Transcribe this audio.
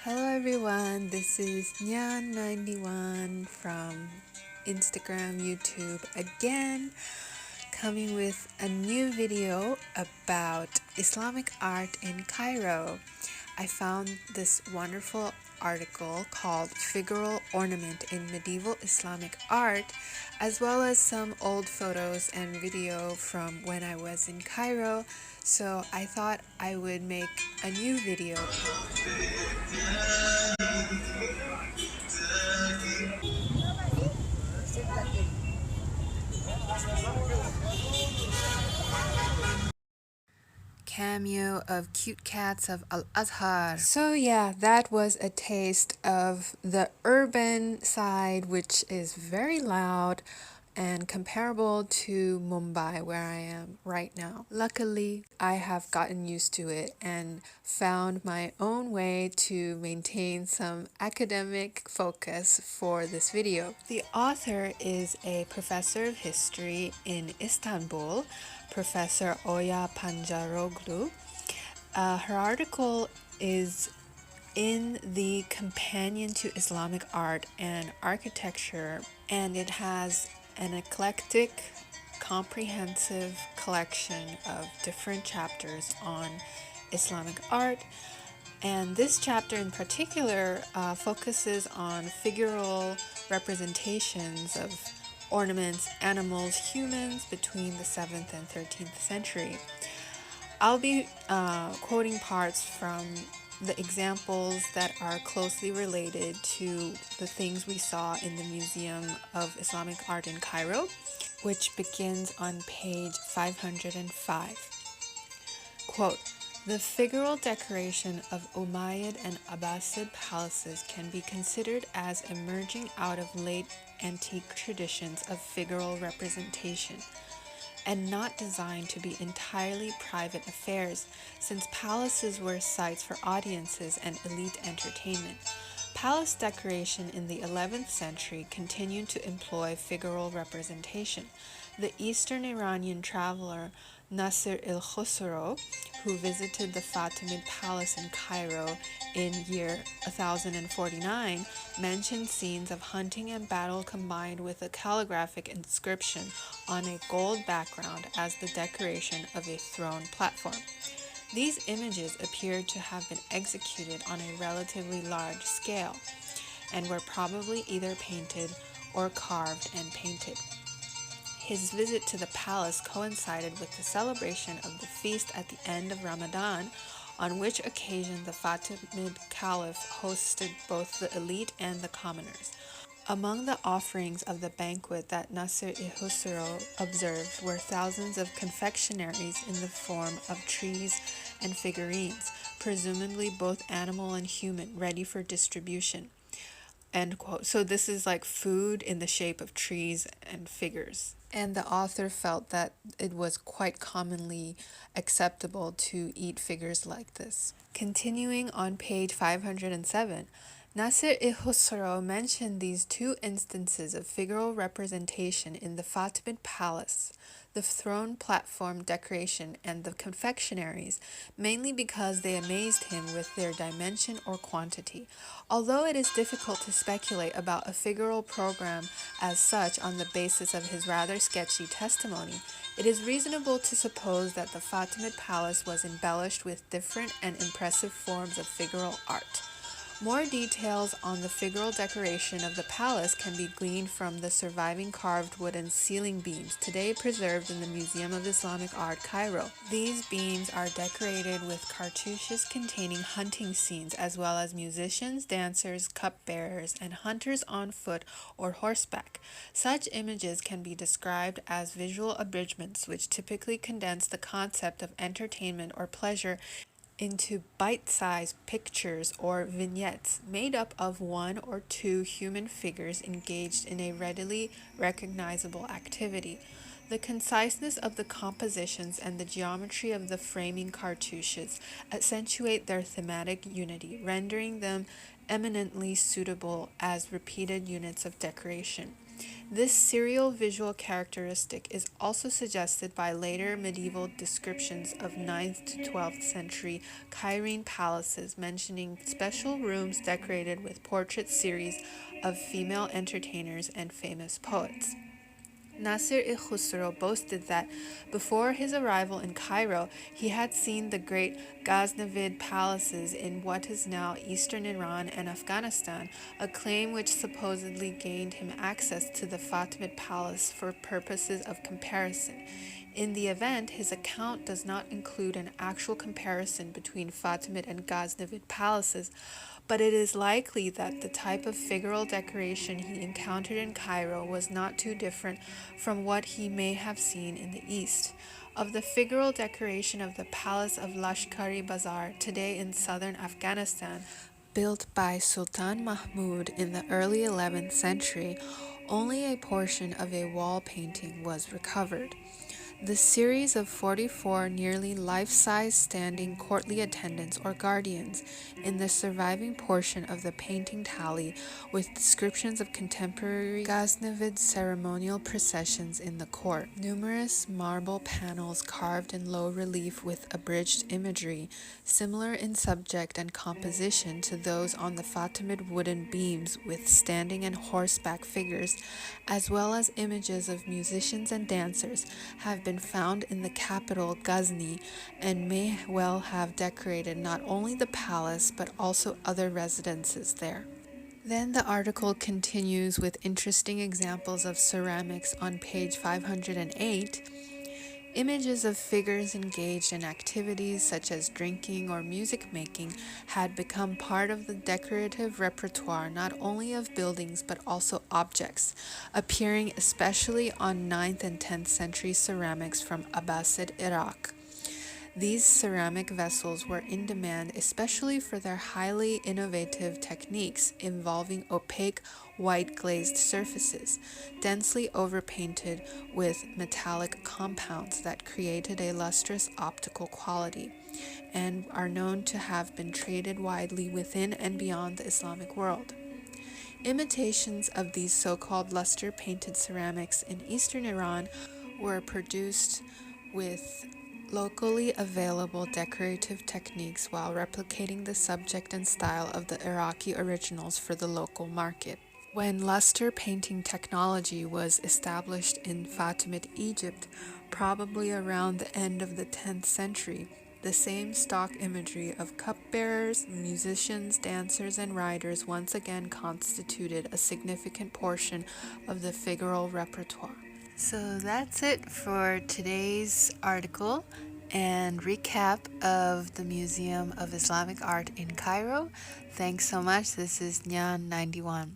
Hello everyone, this is Nyan91 from Instagram, YouTube again, coming with a new video about Islamic art in Cairo. I found this wonderful article called Figural Ornament in Medieval Islamic Art, as well as some old photos and video from when I was in Cairo, so I thought I would make a new video. Cameo of Cute Cats of Al-Azhar. So yeah, that was a taste of the urban side, which is very loud and comparable to Mumbai, where I am right now. Luckily, I have gotten used to it and found my own way to maintain some academic focus for this video. The author is a professor of history in Istanbul, Professor Oya Pancaroğlu. Her article is in the Companion to Islamic Art and Architecture, and it has an eclectic, comprehensive collection of different chapters on Islamic art. And this chapter in particular focuses on figural representations of ornaments, animals, humans between the 7th and 13th century. I'll be quoting parts from the examples that are closely related to the things we saw in the Museum of Islamic Art in Cairo, which begins on page 505. Quote, "The figural decoration of Umayyad and Abbasid palaces can be considered as emerging out of late antique traditions of figural representation, and not designed to be entirely private affairs, since palaces were sites for audiences and elite entertainment. Palace decoration in the 11th century continued to employ figural representation. The Eastern Iranian traveler Nasir Khusrau, who visited the Fatimid Palace in Cairo in year 1049, mentioned scenes of hunting and battle combined with a calligraphic inscription on a gold background as the decoration of a throne platform. These images appeared to have been executed on a relatively large scale, and were probably either painted or carved and painted. His visit to the palace coincided with the celebration of the feast at the end of Ramadan, on which occasion the Fatimid Caliph hosted both the elite and the commoners. Among the offerings of the banquet that Nasir Khusrau observed were thousands of confectionaries in the form of trees and figurines, presumably both animal and human, ready for distribution." End quote. So this is like food in the shape of trees and figures. And the author felt that it was quite commonly acceptable to eat figures like this. Continuing on page 507, Nasir Khusrau mentioned these two instances of figural representation in the Fatimid Palace, the throne platform decoration and the confectionaries, mainly because they amazed him with their dimension or quantity. Although it is difficult to speculate about a figural program as such on the basis of his rather sketchy testimony, it is reasonable to suppose that the Fatimid Palace was embellished with different and impressive forms of figural art. More details on the figural decoration of the palace can be gleaned from the surviving carved wooden ceiling beams, today preserved in the Museum of Islamic Art, Cairo. These beams are decorated with cartouches containing hunting scenes, as well as musicians, dancers, cupbearers, and hunters on foot or horseback. Such images can be described as visual abridgments, which typically condense the concept of entertainment or pleasure into bite-sized pictures or vignettes made up of one or two human figures engaged in a readily recognizable activity. The conciseness of the compositions and the geometry of the framing cartouches accentuate their thematic unity, rendering them eminently suitable as repeated units of decoration. This serial visual characteristic is also suggested by later medieval descriptions of 9th to 12th century Cairene palaces, mentioning special rooms decorated with portrait series of female entertainers and famous poets. Nasir Khusrau boasted that before his arrival in Cairo, he had seen the great Ghaznavid palaces in what is now eastern Iran and Afghanistan, a claim which supposedly gained him access to the Fatimid palace for purposes of comparison. In the event, his account does not include an actual comparison between Fatimid and Ghaznavid palaces, but it is likely that the type of figural decoration he encountered in Cairo was not too different from what he may have seen in the East. Of the figural decoration of the Palace of Lashkari Bazar, today in southern Afghanistan, built by Sultan Mahmud in the early 11th century, only a portion of a wall painting was recovered. The series of 44 nearly life-size standing courtly attendants or guardians in the surviving portion of the painting tally with descriptions of contemporary Ghaznavid ceremonial processions in the court. Numerous marble panels carved in low relief with abridged imagery, similar in subject and composition to those on the Fatimid wooden beams with standing and horseback figures, as well as images of musicians and dancers, have been found in the capital Ghazni and may well have decorated not only the palace but also other residences there. Then the article continues with interesting examples of ceramics on page 508. Images of figures engaged in activities such as drinking or music making had become part of the decorative repertoire not only of buildings but also objects, appearing especially on 9th and 10th century ceramics from Abbasid Iraq. These ceramic vessels were in demand especially for their highly innovative techniques involving opaque white glazed surfaces, densely overpainted with metallic compounds that created a lustrous optical quality, and are known to have been traded widely within and beyond the Islamic world. Imitations of these so-called luster-painted ceramics in eastern Iran were produced with locally available decorative techniques while replicating the subject and style of the Iraqi originals for the local market. When luster painting technology was established in Fatimid Egypt, probably around the end of the 10th century, the same stock imagery of cupbearers, musicians, dancers, and riders once again constituted a significant portion of the figural repertoire. So that's it for today's article and recap of the Museum of Islamic Art in Cairo. Thanks so much. This is Nyan91.